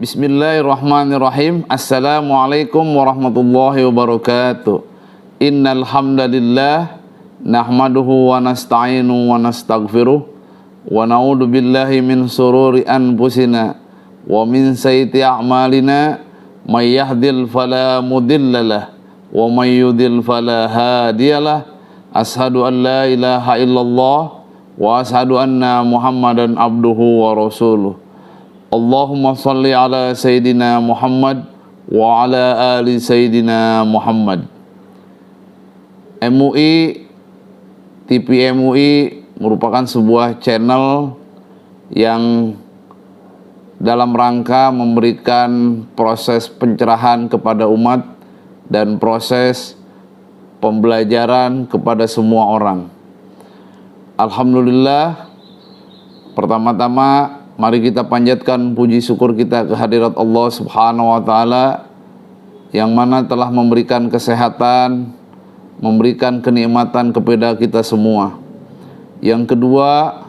Bismillahirrahmanirrahim. Assalamualaikum warahmatullahi wabarakatuh. Innal hamdalillah nahmaduhu wa nasta'inu wa nastaghfiruh wa na'udzu billahi min sururi anfusina wa min sayyiati a'malina may yahdihil fala mudhillalah wa may yudhlil fala hadiyalah. Ashhadu an la ilaha illallah wa ashhadu anna Muhammadan abduhu wa rasuluh. Allahumma salli ala Sayyidina Muhammad wa ala ali Sayyidina Muhammad. MUI, TV MUI merupakan sebuah channel yang dalam rangka memberikan proses pencerahan kepada umat dan proses pembelajaran kepada semua orang. Alhamdulillah, pertama-tama mari kita panjatkan puji syukur kita kehadirat Allah Subhanahu wa Ta'ala yang mana telah memberikan kesehatan, memberikan kenikmatan kepada kita semua. Yang kedua,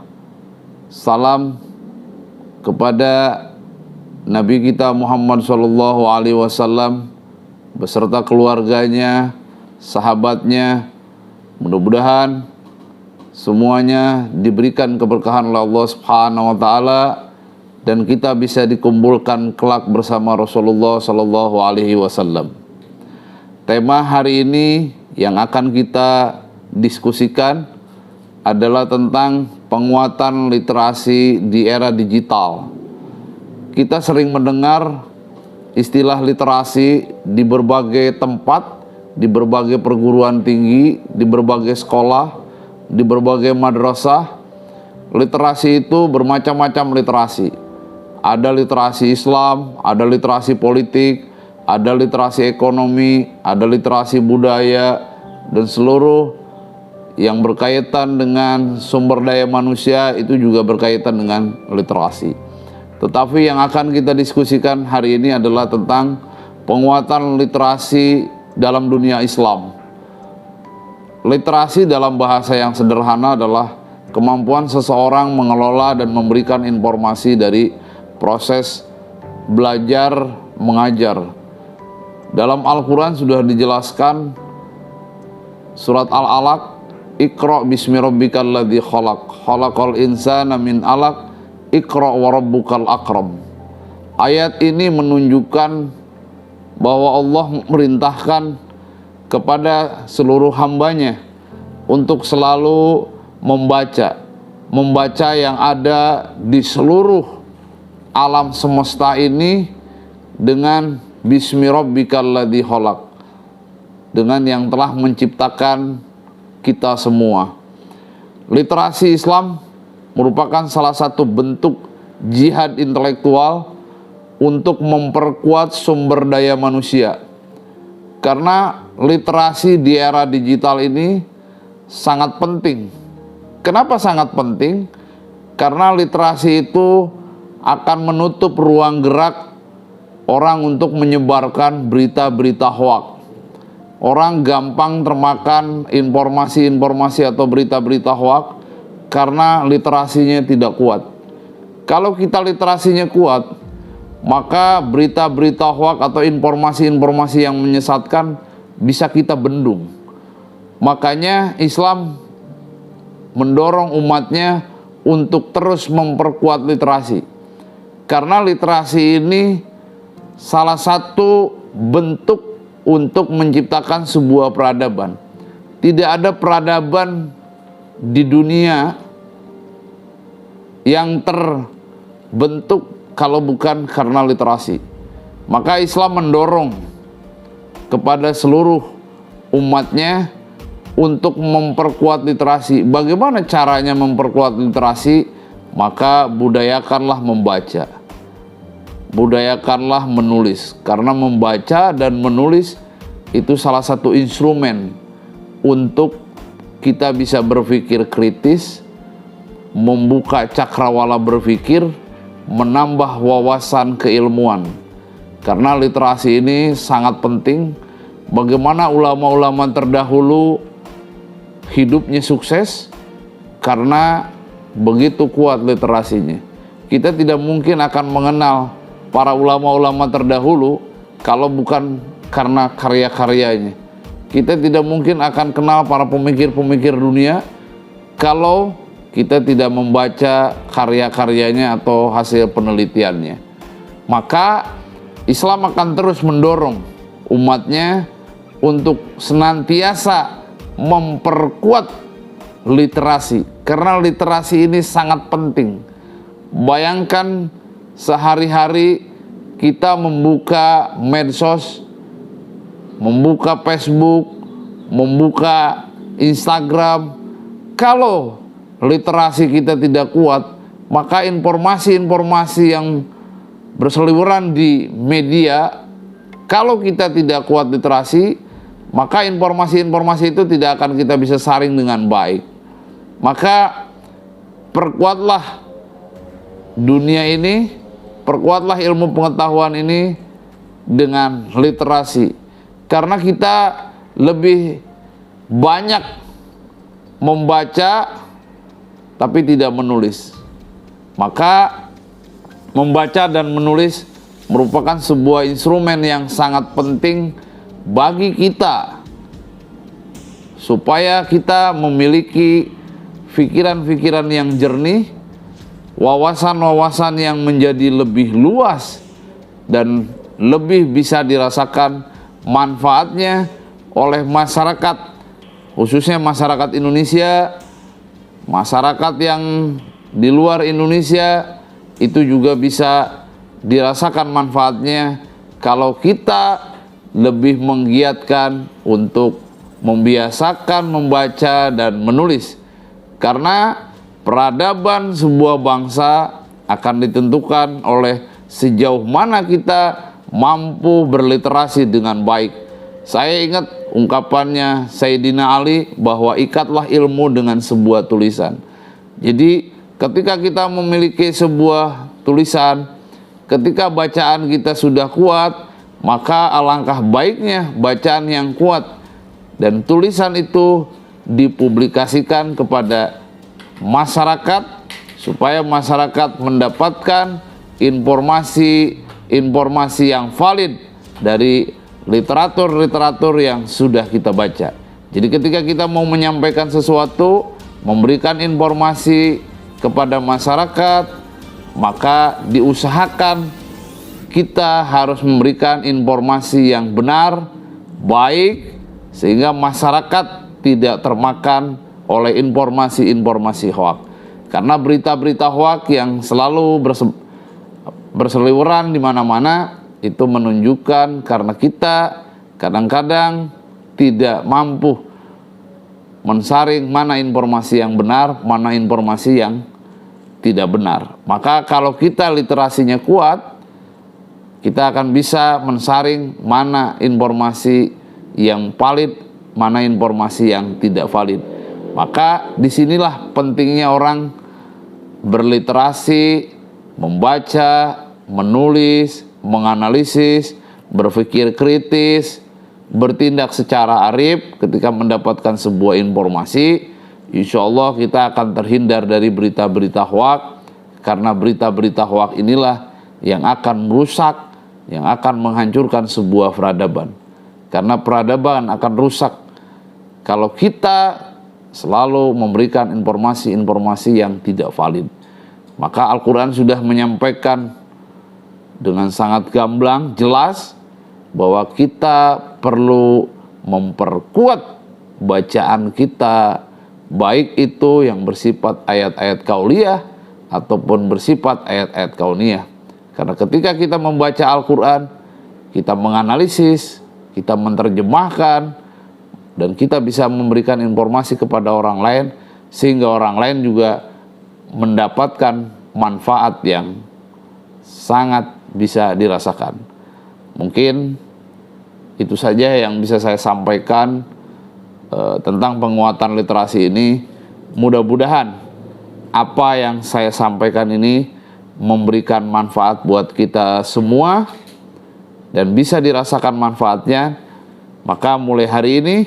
salam kepada Nabi kita Muhammad SAW beserta keluarganya, sahabatnya. Mudah-mudahan semuanya diberikan keberkahan oleh Allah Subhanahu wa Ta'ala dan kita bisa dikumpulkan kelak bersama Rasulullah Sallallahu Alaihi Wasallam. Tema hari ini yang akan kita diskusikan adalah tentang penguatan literasi di era digital. Kita sering mendengar istilah literasi di berbagai tempat, di berbagai perguruan tinggi, di berbagai sekolah, di berbagai madrasah. Literasi itu bermacam-macam literasi. Ada literasi Islam, ada literasi politik, ada literasi ekonomi, ada literasi budaya, dan seluruh yang berkaitan dengan sumber daya manusia itu juga berkaitan dengan literasi. Tetapi yang akan kita diskusikan hari ini adalah tentang penguatan literasi dalam dunia Islam. Literasi dalam bahasa yang sederhana adalah kemampuan seseorang mengelola dan memberikan informasi dari proses belajar mengajar. Dalam Al-Quran sudah dijelaskan surat Al-Alaq, Iqra bismi rabbikal ladzi khalaq, khalaqal insana min alaq, Iqra wa rabbukal akram. Ayat ini menunjukkan bahwa Allah merintahkan kepada seluruh hambanya untuk selalu membaca yang ada di seluruh alam semesta ini dengan bismi rabbikal ladzi khalaq, dengan yang telah menciptakan kita semua. Literasi Islam merupakan salah satu bentuk jihad intelektual untuk memperkuat sumber daya manusia. Karena literasi di era digital ini sangat penting. Kenapa sangat penting? Karena literasi itu akan menutup ruang gerak orang untuk menyebarkan berita-berita hoaks. Orang gampang termakan informasi-informasi atau berita-berita hoaks karena literasinya tidak kuat. Kalau kita literasinya kuat, maka berita-berita hoaks atau informasi-informasi yang menyesatkan bisa kita bendung. Makanya Islam mendorong umatnya untuk terus memperkuat literasi. Karena literasi ini salah satu bentuk untuk menciptakan sebuah peradaban. Tidak ada peradaban di dunia yang terbentuk kalau bukan karena literasi. Maka Islam mendorong kepada seluruh umatnya untuk memperkuat literasi. Bagaimana caranya memperkuat literasi? Maka budayakanlah membaca, budayakanlah menulis. Karena membaca dan menulis itu salah satu instrumen untuk kita bisa berpikir kritis, membuka cakrawala berpikir, menambah wawasan keilmuan. Karena literasi ini sangat penting. Bagaimana ulama-ulama terdahulu hidupnya sukses? Karena begitu kuat literasinya. Kita tidak mungkin akan mengenal para ulama-ulama terdahulu kalau bukan karena karya-karyanya. Kita tidak mungkin akan kenal para pemikir-pemikir dunia kalau kita tidak membaca karya-karyanya atau hasil penelitiannya. Maka Islam akan terus mendorong umatnya untuk senantiasa memperkuat literasi, karena literasi ini sangat penting. Bayangkan sehari-hari kita membuka medsos, membuka Facebook, membuka Instagram. Kalau literasi kita tidak kuat, maka informasi-informasi yang berseliweran di media, kalau kita tidak kuat literasi, maka informasi-informasi itu tidak akan kita bisa saring dengan baik. Maka perkuatlah dunia ini, perkuatlah ilmu pengetahuan ini dengan literasi, karena kita lebih banyak membaca tapi tidak menulis. Maka membaca dan menulis merupakan sebuah instrumen yang sangat penting bagi kita supaya kita memiliki pikiran-pikiran yang jernih, wawasan-wawasan yang menjadi lebih luas dan lebih bisa dirasakan manfaatnya oleh masyarakat, khususnya masyarakat Indonesia, masyarakat yang di luar Indonesia itu juga bisa dirasakan manfaatnya kalau kita lebih menggiatkan untuk membiasakan membaca dan menulis. Karena peradaban sebuah bangsa akan ditentukan oleh sejauh mana kita mampu berliterasi dengan baik. Saya ingat ungkapannya Sayyidina Ali bahwa ikatlah ilmu dengan sebuah tulisan. Jadi ketika kita memiliki sebuah tulisan, ketika bacaan kita sudah kuat, maka alangkah baiknya bacaan yang kuat dan tulisan itu dipublikasikan kepada masyarakat supaya masyarakat mendapatkan informasi yang valid dari literatur yang sudah kita baca. Jadi ketika kita mau menyampaikan sesuatu, memberikan informasi kepada masyarakat, maka diusahakan kita harus memberikan informasi yang benar, baik, sehingga masyarakat tidak termakan oleh informasi-informasi hoak. Karena berita-berita hoak yang selalu berseliweran di mana-mana itu menunjukkan karena kita kadang-kadang tidak mampu mensaring mana informasi yang benar, mana informasi yang tidak benar. Maka kalau kita literasinya kuat, kita akan bisa mensaring mana informasi yang valid, mana informasi yang tidak valid. Maka disinilah pentingnya orang berliterasi, membaca, menulis, menganalisis, berpikir kritis, bertindak secara arif ketika mendapatkan sebuah informasi. Insya Allah kita akan terhindar dari berita-berita hoak, karena berita-berita hoak inilah yang akan merusak, yang akan menghancurkan sebuah peradaban. Karena peradaban akan rusak kalau kita selalu memberikan informasi-informasi yang tidak valid. Maka Al-Quran sudah menyampaikan dengan sangat gamblang, jelas, bahwa kita perlu memperkuat bacaan kita, baik itu yang bersifat ayat-ayat kauliyah ataupun bersifat ayat-ayat kauniyah. Karena ketika kita membaca Al-Quran, kita menganalisis, kita menerjemahkan, dan kita bisa memberikan informasi kepada orang lain, sehingga orang lain juga mendapatkan manfaat yang sangat bisa dirasakan. Mungkin itu saja yang bisa saya sampaikan tentang penguatan literasi ini. Mudah-mudahan apa yang saya sampaikan ini memberikan manfaat buat kita semua dan bisa dirasakan manfaatnya. Maka mulai hari ini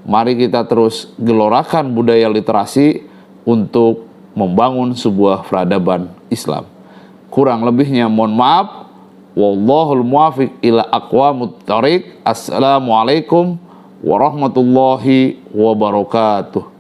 mari kita terus gelorakan budaya literasi untuk membangun sebuah peradaban Islam. Kurang lebihnya mohon maaf. Wallahul muwafiq ila aqwamut thoriq. Assalamualaikum warahmatullahi wabarakatuh.